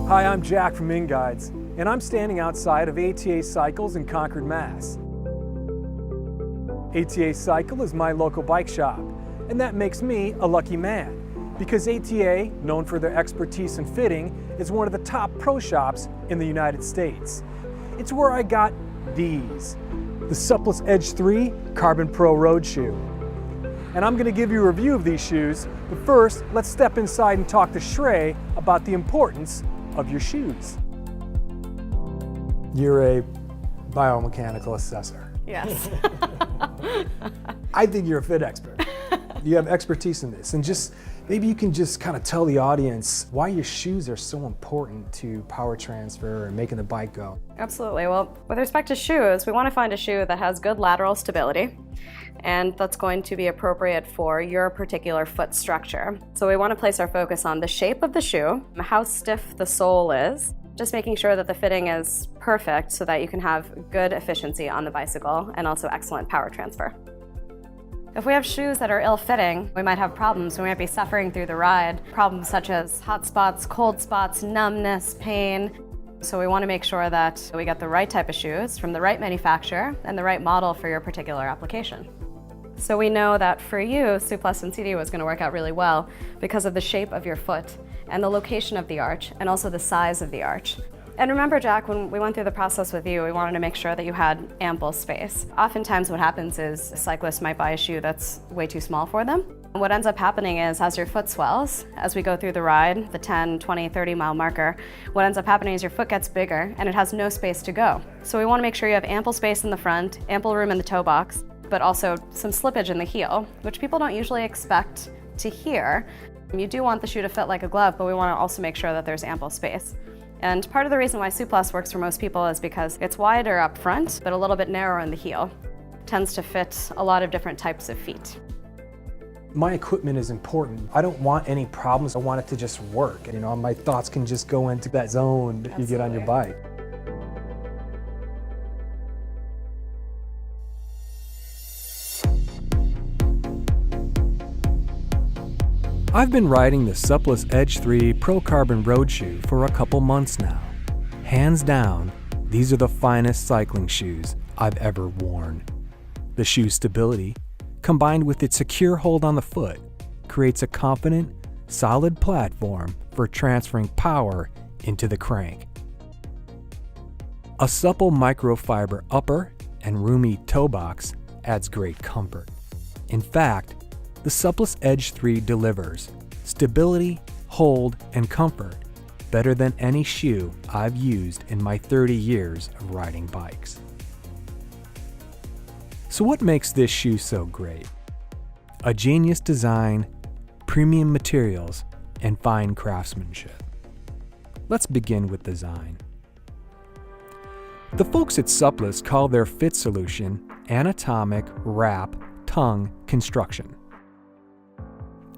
Hi, I'm Jack from InGuides, and I'm standing outside of ATA Cycles in Concord, Mass. ATA Cycle is my local bike shop, and that makes me a lucky man, because ATA, known for their expertise in fitting, is one of the top pro shops in the United States. It's where I got these, the Suplest Edge 3 Carbon Pro Road Shoe. And I'm going to give you a review of these shoes, but first, let's step inside and talk to Shrey about the importance of your shoes. You're a biomechanical assessor. Yes. I think you're a fit expert. You have expertise in this, and maybe you can just kind of tell the audience why your shoes are so important to power transfer and making the bike go. Absolutely. Well, with respect to shoes, we want to find a shoe that has good lateral stability and that's going to be appropriate for your particular foot structure. So we want to place our focus on the shape of the shoe, how stiff the sole is, just making sure that the fitting is perfect so that you can have good efficiency on the bicycle and also excellent power transfer. If we have shoes that are ill-fitting, we might have problems. We might be suffering through the ride. Problems such as hot spots, cold spots, numbness, pain. So we want to make sure that we get the right type of shoes from the right manufacturer and the right model for your particular application. So we know that for you, Suplest and CD was going to work out really well because of the shape of your foot and the location of the arch and also the size of the arch. And remember, Jack, when we went through the process with you, we wanted to make sure that you had ample space. Oftentimes what happens is cyclists might buy a shoe that's way too small for them. And what ends up happening is as your foot swells, as we go through the ride, the 10, 20, 30 mile marker, what ends up happening is your foot gets bigger and it has no space to go. So we want to make sure you have ample space in the front, ample room in the toe box, but also some slippage in the heel, which people don't usually expect to hear. You do want the shoe to fit like a glove, but we want to also make sure that there's ample space. And part of the reason why Suplest works for most people is because it's wider up front, but a little bit narrower in the heel. It tends to fit a lot of different types of feet. My equipment is important. I don't want any problems. I want it to just work. You know, my thoughts can just go into that zone that you get on your bike. I've been riding the Suplest Edge 3 Pro Carbon Road Shoe for a couple months now. Hands down, these are the finest cycling shoes I've ever worn. The shoe's stability, combined with its secure hold on the foot, creates a confident, solid platform for transferring power into the crank. A supple microfiber upper and roomy toe box adds great comfort. In fact, the Suplest Edge 3 delivers stability, hold, and comfort better than any shoe I've used in my 30 years of riding bikes. So what makes this shoe so great? A genius design, premium materials, and fine craftsmanship. Let's begin with design. The folks at Suplest call their fit solution Anatomic Wrap Tongue Construction.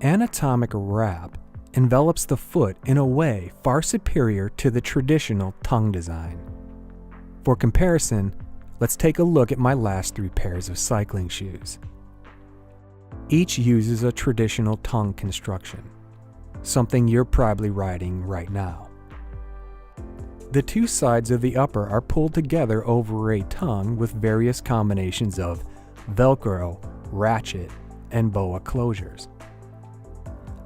Anatomic wrap envelops the foot in a way far superior to the traditional tongue design. For comparison, let's take a look at my last 3 pairs of cycling shoes. Each uses a traditional tongue construction, something you're probably riding right now. The 2 sides of the upper are pulled together over a tongue with various combinations of Velcro, ratchet, and boa closures.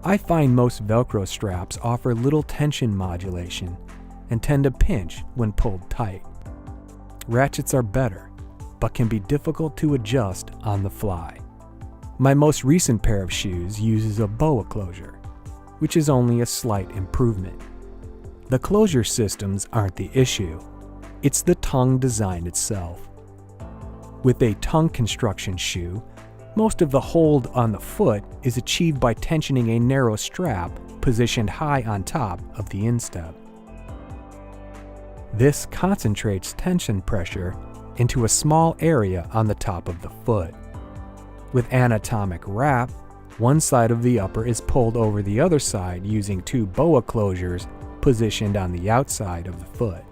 I find most Velcro straps offer little tension modulation and tend to pinch when pulled tight. Ratchets are better, but can be difficult to adjust on the fly. My most recent pair of shoes uses a boa closure, which is only a slight improvement. The closure systems aren't the issue, it's the tongue design itself. With a tongue construction shoe, most of the hold on the foot is achieved by tensioning a narrow strap positioned high on top of the instep. This concentrates tension pressure into a small area on the top of the foot. With anatomic wrap, one side of the upper is pulled over the other side using 2 boa closures positioned on the outside of the foot.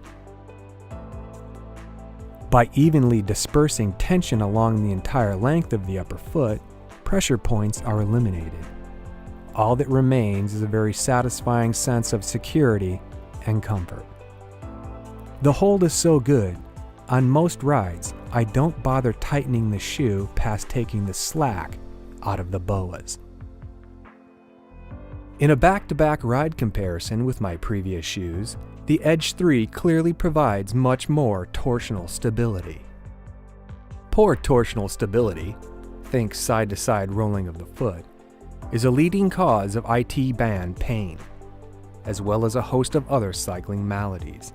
By evenly dispersing tension along the entire length of the upper foot, pressure points are eliminated. All that remains is a very satisfying sense of security and comfort. The hold is so good, on most rides, I don't bother tightening the shoe past taking the slack out of the boas. In a back-to-back ride comparison with my previous shoes, the Edge 3 clearly provides much more torsional stability. Poor torsional stability, think side-to-side rolling of the foot, is a leading cause of IT band pain, as well as a host of other cycling maladies.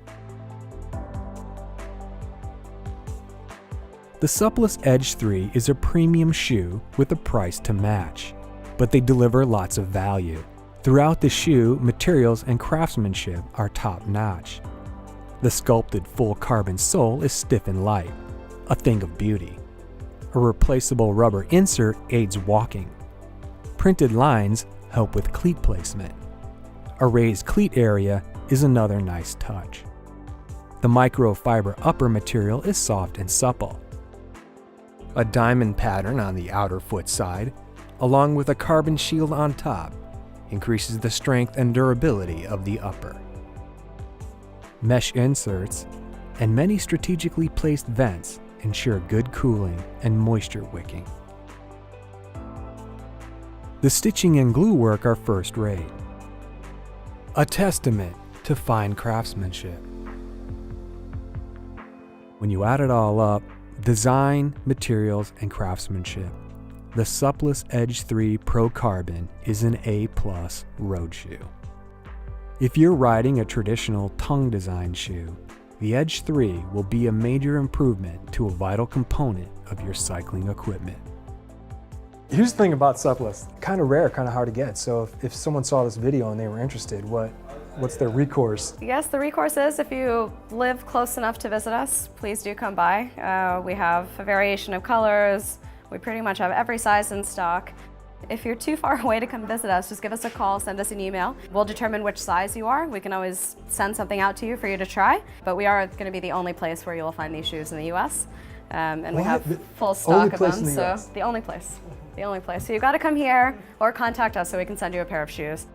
The Suplest Edge 3 is a premium shoe with a price to match, but they deliver lots of value. Throughout the shoe, materials and craftsmanship are top-notch. The sculpted full carbon sole is stiff and light, a thing of beauty. A replaceable rubber insert aids walking. Printed lines help with cleat placement. A raised cleat area is another nice touch. The microfiber upper material is soft and supple. A diamond pattern on the outer foot side, along with a carbon shield on top, increases the strength and durability of the upper. Mesh inserts and many strategically placed vents ensure good cooling and moisture wicking. The stitching and glue work are first rate, a testament to fine craftsmanship. When you add it all up, design, materials, and craftsmanship, the Suplest Edge 3 Pro Carbon is an A+ road shoe. If you're riding a traditional tongue design shoe, the Edge 3 will be a major improvement to a vital component of your cycling equipment. Here's the thing about Suplest, kind of rare, kind of hard to get. So if someone saw this video and they were interested, what's their recourse? Yes, the recourse is if you live close enough to visit us, please do come by. We have a variation of colors. We pretty much have every size in stock. If you're too far away to come visit us, just give us a call, send us an email. We'll determine which size you are. We can always send something out to you for you to try, but we are going to be the only place where you'll find these shoes in the US. And we have full stock of them, so the only place. The only place. So you've got to come here or contact us so we can send you a pair of shoes.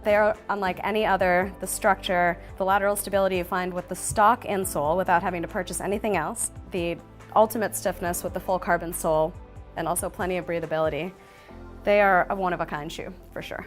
They are unlike any other. The structure, the lateral stability you find with the stock insole without having to purchase anything else, the ultimate stiffness with the full carbon sole, and also plenty of breathability. They are a one-of-a-kind shoe, for sure.